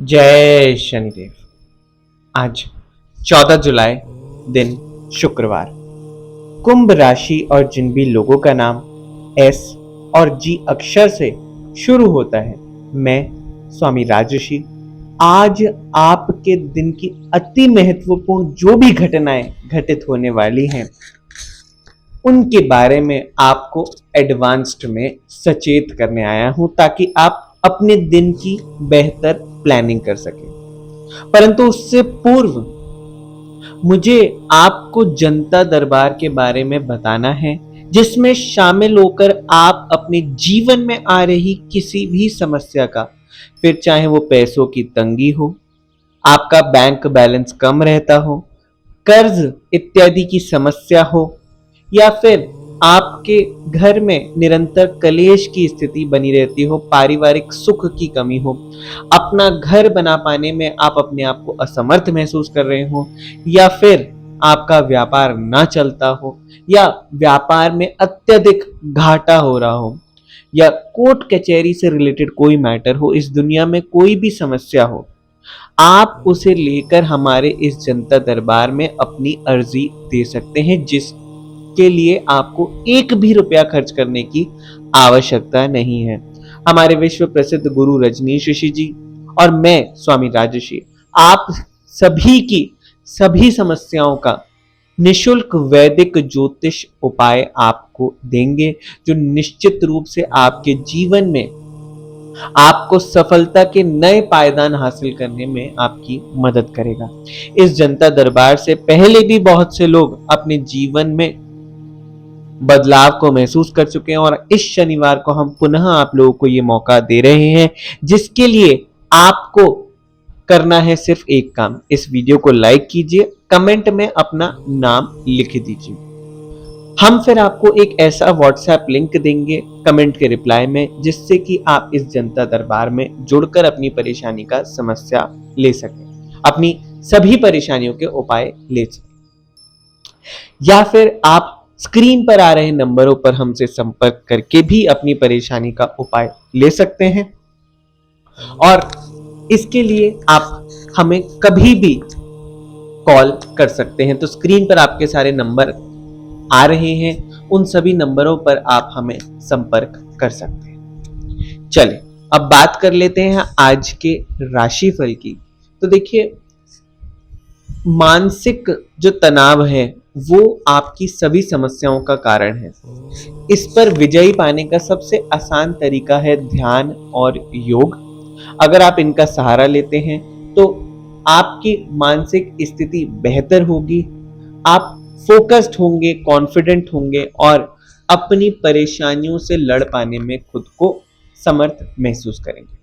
जय शनिदेव। आज 14 जुलाई दिन शुक्रवार। कुंभ राशि और जिन भी लोगों का नाम एस और जी अक्षर से शुरू होता है, मैं स्वामी राजर्षि आज आपके दिन की अति महत्वपूर्ण जो भी घटनाएं घटित होने वाली हैं उनके बारे में आपको एडवांस्ड में सचेत करने आया हूं, ताकि आप अपने दिन की बेहतर प्लानिंग कर सकें। परंतु उससे पूर्व मुझे आपको जनता दरबार के बारे में बताना है, जिसमें शामिल होकर आप अपने जीवन में आ रही किसी भी समस्या का, फिर चाहे वो पैसों की तंगी हो, आपका बैंक बैलेंस कम रहता हो, कर्ज इत्यादि की समस्या हो, या फिर आपके घर में निरंतर कलेश की स्थिति बनी रहती हो, पारिवारिक सुख की कमी हो, अपना घर बना पाने में आप अपने आप को असमर्थ महसूस कर रहे हो, या फिर आपका व्यापार ना चलता हो, या व्यापार में अत्यधिक घाटा हो रहा हो, या कोर्ट कचहरी से रिलेटेड कोई मैटर हो, इस दुनिया में कोई भी समस्या हो, आप उसे लेकर हमारे इस जनता दरबार में अपनी अर्जी दे सकते हैं, जिसके लिए आपको एक भी रुपया खर्च करने की आवश्यकता नहीं है। हमारे विश्व प्रसिद्ध गुरु रजनीश ऋषि जी और मैं स्वामी राजर्षि आप सभी की सभी समस्याओं का निशुल्क वैदिक ज्योतिष उपाय आपको देंगे, जो निश्चित रूप से आपके जीवन में आपको सफलता के नए पायदान हासिल करने में आपकी मदद करेगा। इस जनता दरबार से पहले भी बहुत से लोग अपने जीवन में बदलाव को महसूस कर चुके हैं, और इस शनिवार को हम पुनः आप लोगों को ये मौका दे रहे हैं, जिसके लिए आपको करना है सिर्फ एक काम। इस वीडियो को लाइक कीजिए, कमेंट में अपना नाम लिख दीजिए। हम फिर आपको एक ऐसा व्हाट्सएप लिंक देंगे कमेंट के रिप्लाई में, जिससे कि आप इस जनता दरबार में जुड़कर अपनी परेशानी का समस्या ले सकें, अपनी सभी परेशानियों के उपाय ले सकें। या फिर आप स्क्रीन पर आ रहे नंबरों पर हमसे संपर्क करके भी अपनी परेशानी का उपाय ले सकते हैं, और इसके लिए आप हमें कभी भी कॉल कर सकते हैं। तो स्क्रीन पर आपके सारे नंबर आ रहे हैं, उन सभी नंबरों पर आप हमें संपर्क कर सकते हैं। चलिए अब बात कर लेते हैं आज के राशिफल की। तो देखिए, मानसिक जो तनाव है वो आपकी सभी समस्याओं का कारण है। इस पर विजयी पाने का सबसे आसान तरीका है ध्यान और योग। अगर आप इनका सहारा लेते हैं तो आपकी मानसिक स्थिति बेहतर होगी, आप फोकस्ड होंगे, कॉन्फिडेंट होंगे, और अपनी परेशानियों से लड़ पाने में खुद को समर्थ महसूस करेंगे।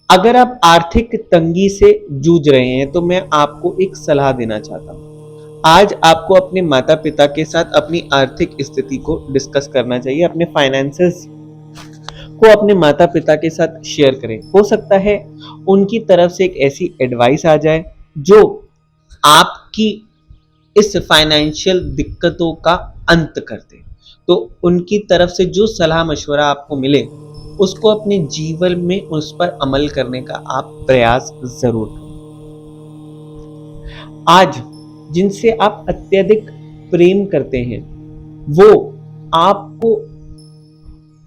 अगर आप आर्थिक तंगी से जूझ रहे हैं तो मैं आपको एक सलाह देना चाहता हूं। आज आपको अपने माता पिता के साथ अपनी आर्थिक स्थिति को डिस्कस करना चाहिए। अपने फाइनेंसेस को अपने माता पिता के साथ शेयर करें। हो सकता है उनकी तरफ से एक ऐसी एडवाइस आ जाए जो आपकी इस फाइनेंशियल दिक्कतों का अंत कर दे। तो उनकी तरफ से जो सलाह मशवरा आपको मिले उसको अपने जीवन में उस पर अमल करने का आप प्रयास जरूर करें। आज जिनसे आप अत्यधिक प्रेम करते हैं वो आपको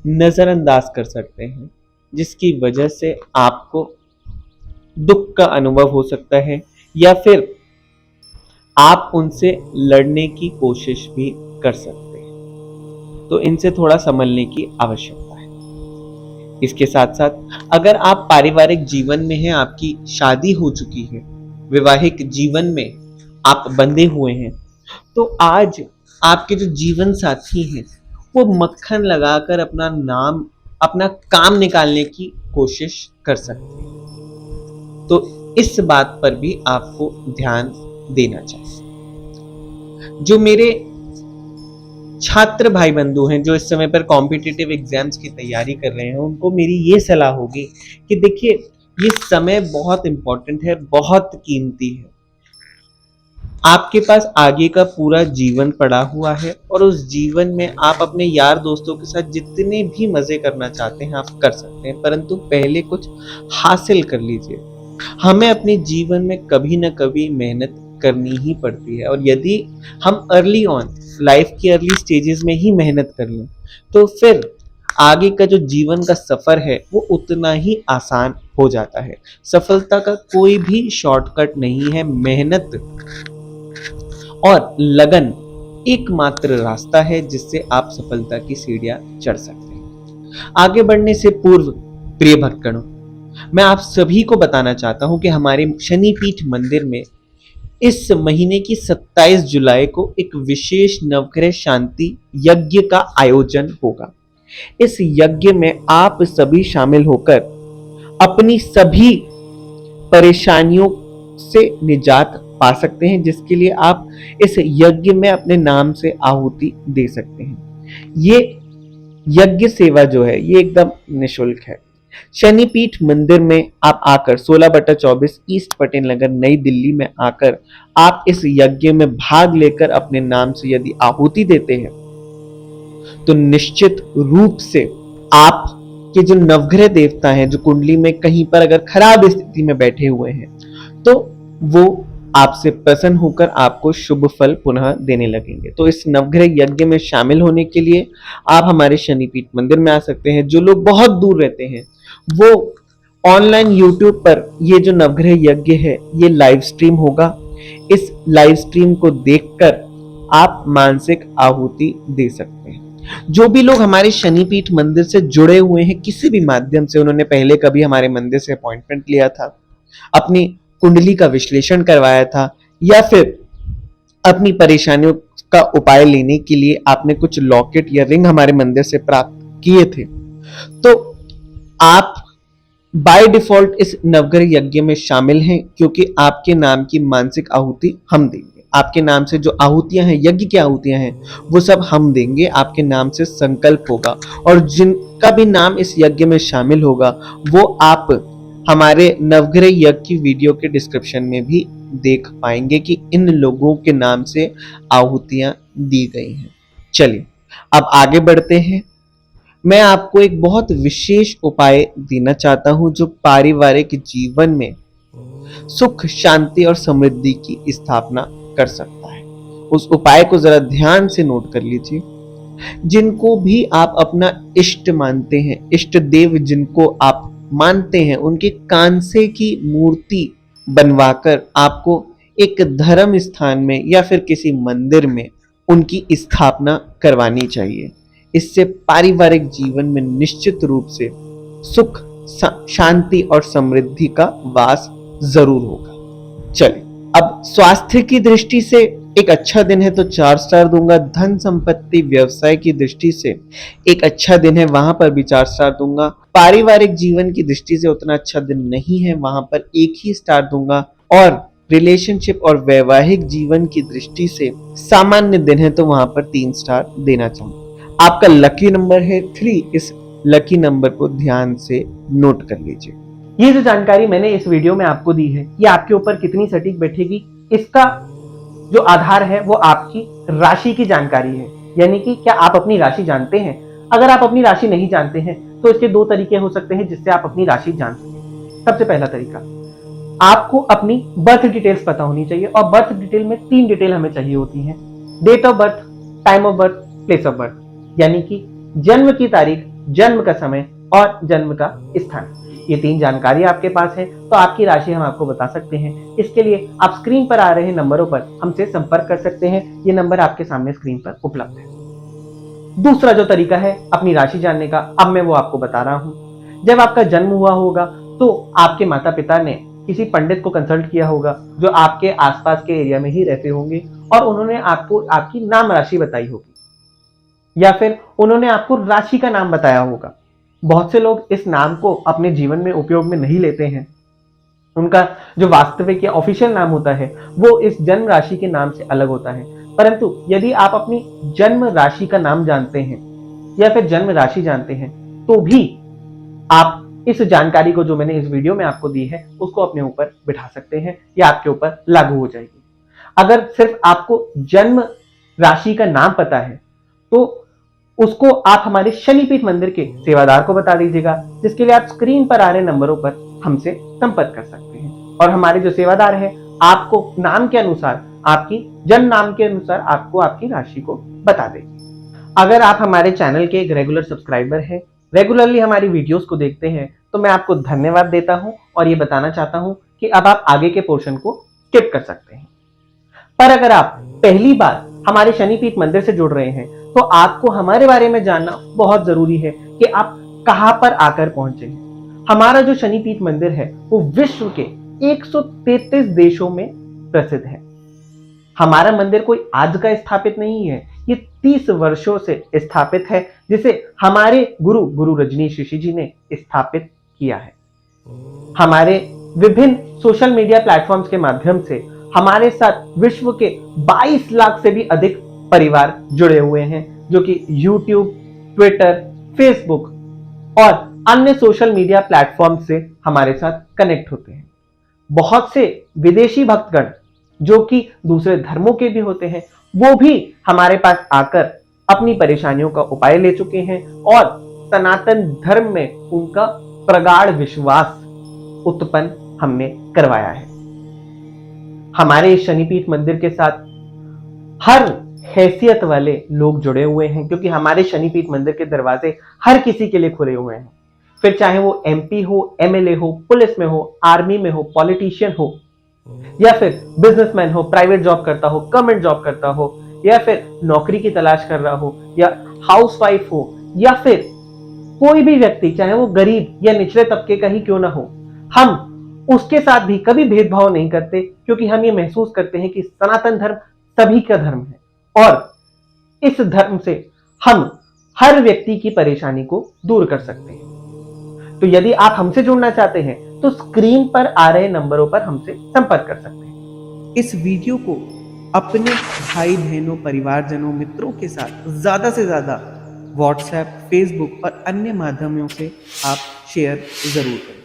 नजरअंदाज कर सकते हैं, जिसकी वजह से आपको दुख का अनुभव हो सकता है, या फिर आप उनसे लड़ने की कोशिश भी कर सकते हैं। तो इनसे थोड़ा संभलने की आवश्यकता है। इसके साथ साथ अगर आप पारिवारिक जीवन में हैं, आपकी शादी हो चुकी है, वैवाहिक जीवन में आप बंधे हुए हैं, तो आज आपके जो जीवन साथी हैं वो मक्खन लगाकर अपना काम निकालने की कोशिश कर सकते हैं। तो इस बात पर भी आपको ध्यान देना चाहिए। जो मेरे छात्र भाई बंधु हैं जो इस समय पर कॉम्पिटिटिव एग्जाम्स की तैयारी कर रहे हैं, उनको मेरी ये सलाह होगी कि देखिए, ये समय बहुत इंपॉर्टेंट है, बहुत कीमती है। आपके पास आगे का पूरा जीवन पड़ा हुआ है और उस जीवन में आप अपने यार दोस्तों के साथ जितने भी मजे करना चाहते हैं आप कर सकते हैं, परंतु पहले कुछ हासिल कर लीजिए। हमें अपने जीवन में कभी ना कभी मेहनत करनी ही पड़ती है, और यदि हम अर्ली ऑन लाइफ की अर्ली स्टेजेस में ही मेहनत कर लें तो फिर आगे का जो जीवन का सफर है वो उतना ही आसान हो जाता है। सफलता का कोई भी शॉर्टकट नहीं है। मेहनत और लगन एकमात्र रास्ता है जिससे आप सफलता की सीढ़ियां चढ़ सकते हैं। आगे बढ़ने से पूर्व प्रिय भक्तगणों, मैं आप सभी को बताना चाहता हूं कि हमारे शनिपीठ मंदिर में इस महीने की 27 जुलाई को एक विशेष नवग्रह शांति यज्ञ का आयोजन होगा। इस यज्ञ में आप सभी शामिल होकर अपनी सभी परेशानियों से निजात पा सकते हैं, जिसके लिए आप इस यज्ञ में अपने नाम से आहुति दे सकते हैं। ये यज्ञ सेवा जो है ये एकदम निशुल्क है। शनिपीठ मंदिर में आप आकर 16/24 ईस्ट पटेल नगर नई दिल्ली में आकर आप इस यज्ञ में भाग लेकर अपने नाम से यदि आहुति देते हैं तो निश्चित रूप से आप के जो नवग्रह देवता हैं, जो कुंडली में कहीं पर अगर खराब स्थिति में बैठे हुए हैं, तो वो आपसे प्रसन्न होकर आपको शुभ फल पुनः देने लगेंगे। तो इस नवग्रह यज्ञ में शामिल होने के लिए आप हमारे शनिपीठ मंदिर में आ सकते हैं। जो लोग बहुत दूर रहते हैं वो ऑनलाइन यूट्यूब पर ये जो नवग्रह यज्ञ है ये लाइव स्ट्रीम होगा। इस लाइव स्ट्रीम को देखकर आप मानसिक आहुति दे सकते हैं। जो भी लोग हमारे शनिपीठ मंदिर से जुड़े हुए हैं किसी भी माध्यम से, उन्होंने पहले कभी हमारे मंदिर से अपॉइंटमेंट लिया था, अपनी कुंडली का विश्लेषण करवाया था, या फिर अपनी परेशानियों का उपाय लेने के लिए आपने कुछ लॉकेट या रिंग हमारे मंदिर से प्राप्त किए थे, तो आप बाय डिफॉल्ट इस नवग्रह यज्ञ में शामिल हैं, क्योंकि आपके नाम की मानसिक आहुति हम देंगे। आपके नाम से जो आहुतियां हैं, यज्ञ की आहुतियां हैं, वो सब हम देंगे। आपके नाम से संकल्प होगा, और जिनका भी नाम इस यज्ञ में शामिल होगा वो आप हमारे नवग्रह यज्ञ की वीडियो के डिस्क्रिप्शन में भी देख पाएंगे कि इन लोगों के नाम से आहुतियां दी गई हैं। चलिए अब आगे बढ़ते हैं। मैं आपको एक बहुत विशेष उपाय देना चाहता हूं जो पारिवारिक जीवन में सुख, शांति और समृद्धि की स्थापना कर सकता है। उस उपाय को जरा ध्यान से नोट कर लीजिए। जिनको भी आप अपना इष्ट मानते हैं, इष्ट देव जिनको आप मानते हैं, उनके कांसे की मूर्ति बनवाकर आपको एक धर्म स्थान में या फिर किसी मंदिर में उनकी स्थापना करवानी चाहिए। इससे पारिवारिक जीवन में निश्चित रूप से सुख, शांति और समृद्धि का वास जरूर होगा। चलिए अब स्वास्थ्य की दृष्टि से एक अच्छा दिन है तो 4 स्टार दूंगा। धन संपत्ति व्यवसाय की दृष्टि से एक अच्छा दिन है, वहां पर भी 4 स्टार दूंगा। पारिवारिक जीवन की दृष्टि से उतना अच्छा दिन नहीं है, वहां पर 1 ही स्टार दूंगा। और रिलेशनशिप और वैवाहिक जीवन की दृष्टि से सामान्य दिन है तो वहां पर 3 स्टार देना चाहूंगा। आपका लकी नंबर है 3। इस लकी नंबर को ध्यान से नोट कर लीजिए। ये जो जानकारी मैंने इस वीडियो में आपको दी है ये आपके ऊपर कितनी सटीक बैठेगी, इसका जो आधार है वो आपकी राशि की जानकारी है। यानी कि क्या आप अपनी राशि जानते हैं? अगर आप अपनी राशि नहीं जानते हैं तो इसके 2 तरीके हो सकते हैं जिससे आप अपनी राशि जान सकें। सबसे पहला तरीका, आपको अपनी बर्थ डिटेल्स पता होनी चाहिए, और बर्थ डिटेल में 3 डिटेल हमें चाहिए होती है। Date of birth, time of birth, place of birth, यानी कि जन्म की तारीख, जन्म का समय और जन्म का स्थान। ये 3 जानकारी आपके पास है तो आपकी राशि हम आपको बता सकते हैं। इसके लिए आप स्क्रीन पर आ रहे नंबरों पर हमसे संपर्क कर सकते हैं। ये नंबर आपके सामने स्क्रीन पर उपलब्ध है। दूसरा जो तरीका है अपनी राशि जानने का, अब मैं वो आपको बता रहा हूं। जब आपका जन्म हुआ होगा तो आपके माता पिता ने किसी पंडित को कंसल्ट किया होगा जो आपके आसपास के एरिया में ही रहते होंगे, और उन्होंने आपको आपकी नाम राशि बताई होगी, या फिर उन्होंने आपको राशि का नाम बताया होगा। बहुत से लोग इस नाम को अपने जीवन में उपयोग में नहीं लेते हैं। उनका जो वास्तविक या ऑफिशियल नाम होता है वो इस जन्म राशि के नाम से अलग होता है। परंतु यदि आप अपनी जन्म राशि का नाम जानते हैं या फिर जन्म राशि जानते हैं तो भी आप इस जानकारी को जो मैंने इस वीडियो में आपको दी है उसको अपने ऊपर बिठा सकते हैं, या आपके ऊपर लागू हो जाएगी। अगर सिर्फ आपको जन्म राशि का नाम पता है तो उसको आप हमारे शनिपीठ मंदिर के सेवादार को बता दीजिएगा, जिसके लिए आप स्क्रीन पर आ रहे नंबरों पर हमसे संपर्क कर सकते हैं। और हमारे जो सेवादार है आपको नाम के अनुसार, आपकी जन्म नाम के अनुसार आपको आपकी राशि को बता देंगे। अगर आप हमारे चैनल के एक रेगुलर सब्सक्राइबर हैं, रेगुलरली हमारी वीडियोस को देखते हैं, तो मैं आपको धन्यवाद देता हूं और ये बताना चाहता हूं कि अब आप आगे के पोर्शन को स्किप कर सकते हैं। पर अगर आप पहली बार हमारे शनिपीठ मंदिर से जुड़ रहे हैं तो आपको हमारे बारे में जानना बहुत जरूरी है कि आप कहां पर आकर पहुंचे हैं। हमारा जो शनिपीठ मंदिर है वो विश्व के 133 देशों में प्रसिद्ध है। हमारा मंदिर कोई आज का स्थापित नहीं है, ये 30 वर्षों से स्थापित है, जिसे हमारे गुरु रजनीश ऋषि जी ने स्थापित किया है। हमारे विभिन्न सोशल मीडिया प्लेटफॉर्म्स के माध्यम से हमारे साथ विश्व के 22 लाख से भी अधिक परिवार जुड़े हुए हैं, जो कि YouTube, ट्विटर, फेसबुक और अन्य सोशल मीडिया प्लेटफॉर्म से हमारे साथ कनेक्ट होते हैं। बहुत से विदेशी भक्तगण जो कि दूसरे धर्मों के भी होते हैं, वो भी हमारे पास आकर अपनी परेशानियों का उपाय ले चुके हैं और सनातन धर्म में उनका प्रगाढ़ विश्वास उत्पन्न हमने करवाया है। हमारे शनिपीठ मंदिर के साथ हर हैसियत वाले लोग जुड़े हुए हैं, क्योंकि हमारे शनिपीठ मंदिर के दरवाजे हर किसी के लिए खुले हुए हैं। फिर चाहे वो MP हो, MLA हो, पुलिस में हो, आर्मी में हो, पॉलिटिशियन हो, या फिर बिजनेसमैन हो, प्राइवेट जॉब करता हो, गवर्नमेंट जॉब करता हो, या फिर नौकरी की तलाश कर रहा हो, या हाउसवाइफ हो, या फिर कोई भी व्यक्ति, चाहे वो गरीब या निचले तबके का ही क्यों ना हो, हम उसके साथ भी कभी भेदभाव नहीं करते, क्योंकि हम ये महसूस करते हैं कि सनातन धर्म सभी का धर्म है और इस धर्म से हम हर व्यक्ति की परेशानी को दूर कर सकते हैं। तो यदि आप हमसे जुड़ना चाहते हैं तो स्क्रीन पर आ रहे नंबरों पर हमसे संपर्क कर सकते हैं। इस वीडियो को अपने भाई बहनों, परिवारजनों, मित्रों के साथ ज्यादा से ज्यादा व्हाट्सएप, फेसबुक और अन्य माध्यमों से आप शेयर जरूर करें।